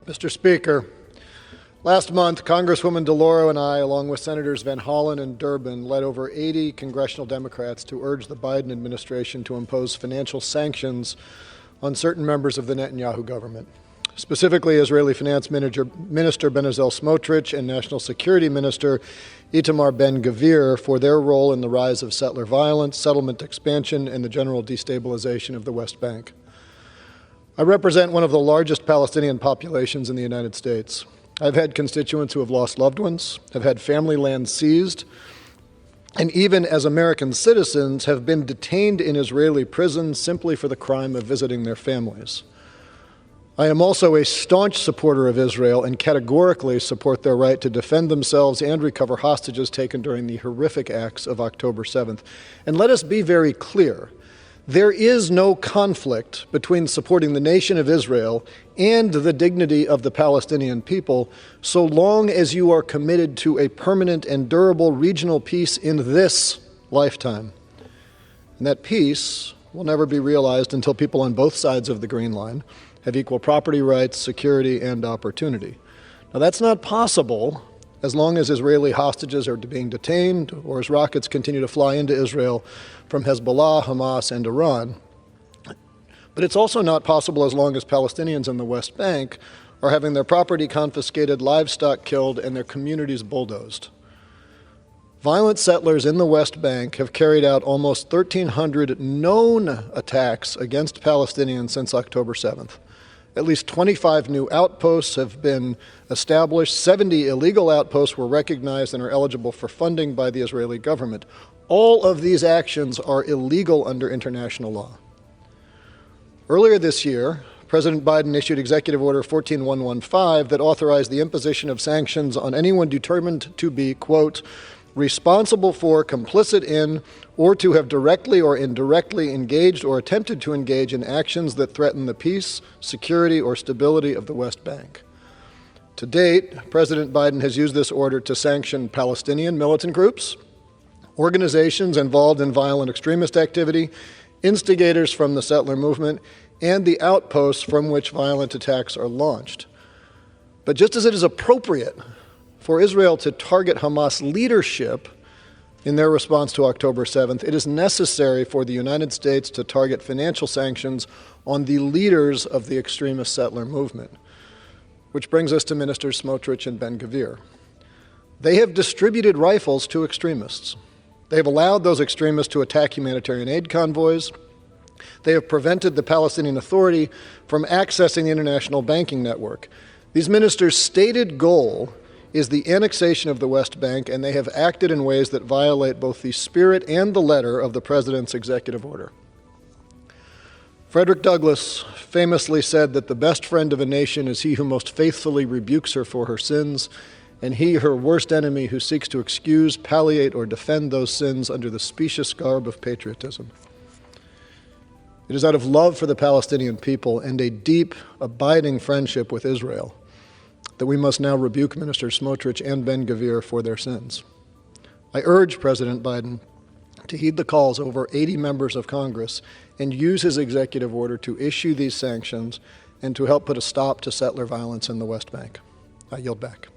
Mr. Speaker, last month, Congresswoman DeLauro and I, along with Senators Van Hollen and Durbin, led over 80 congressional Democrats to urge the Biden administration to impose financial sanctions on certain members of the Netanyahu government, specifically Israeli Finance Minister Bezalel Smotrich and National Security Minister Itamar Ben-Gvir for their role in the rise of settler violence, settlement expansion, and the general destabilization of the West Bank. I represent one of the largest Palestinian populations in the United States. I've had constituents who have lost loved ones, have had family land seized, and even as American citizens have been detained in Israeli prisons simply for the crime of visiting their families. I am also a staunch supporter of Israel and categorically support their right to defend themselves and recover hostages taken during the horrific acts of October 7th. And let us be very clear. There is no conflict between supporting the nation of Israel and the dignity of the Palestinian people so long as you are committed to a permanent and durable regional peace in this lifetime. And that peace will never be realized until people on both sides of the Green Line have equal property rights, security, and opportunity. Now, that's not possible as long as Israeli hostages are being detained or as rockets continue to fly into Israel from Hezbollah, Hamas, and Iran. But it's also not possible as long as Palestinians in the West Bank are having their property confiscated, livestock killed, and their communities bulldozed. Violent settlers in the West Bank have carried out almost 1,300 known attacks against Palestinians since October 7th. At least 25 new outposts have been established. 70 illegal outposts were recognized and are eligible for funding by the Israeli government. All of these actions are illegal under international law. Earlier this year, President Biden issued Executive Order 14115 that authorized the imposition of sanctions on anyone determined to be, quote, responsible for, complicit in, or to have directly or indirectly engaged or attempted to engage in actions that threaten the peace, security, or stability of the West Bank. To date, President Biden has used this order to sanction Palestinian militant groups, organizations involved in violent extremist activity, instigators from the settler movement, and the outposts from which violent attacks are launched. But just as it is appropriate for Israel to target Hamas leadership in their response to October 7th, it is necessary for the United States to target financial sanctions on the leaders of the extremist settler movement. Which brings us to Ministers Smotrich and Ben-Gvir. They have distributed rifles to extremists. They have allowed those extremists to attack humanitarian aid convoys. They have prevented the Palestinian Authority from accessing the international banking network. These ministers' stated goal is the annexation of the West Bank, and they have acted in ways that violate both the spirit and the letter of the President's executive order. Frederick Douglass famously said that the best friend of a nation is he who most faithfully rebukes her for her sins, and he, her worst enemy, who seeks to excuse, palliate, or defend those sins under the specious garb of patriotism. It is out of love for the Palestinian people and a deep, abiding friendship with Israel that we must now rebuke Ministers Smotrich and Ben-Gvir for their sins. I urge President Biden to heed the calls of over 80 members of Congress and use his executive order to issue these sanctions and to help put a stop to settler violence in the West Bank. I yield back.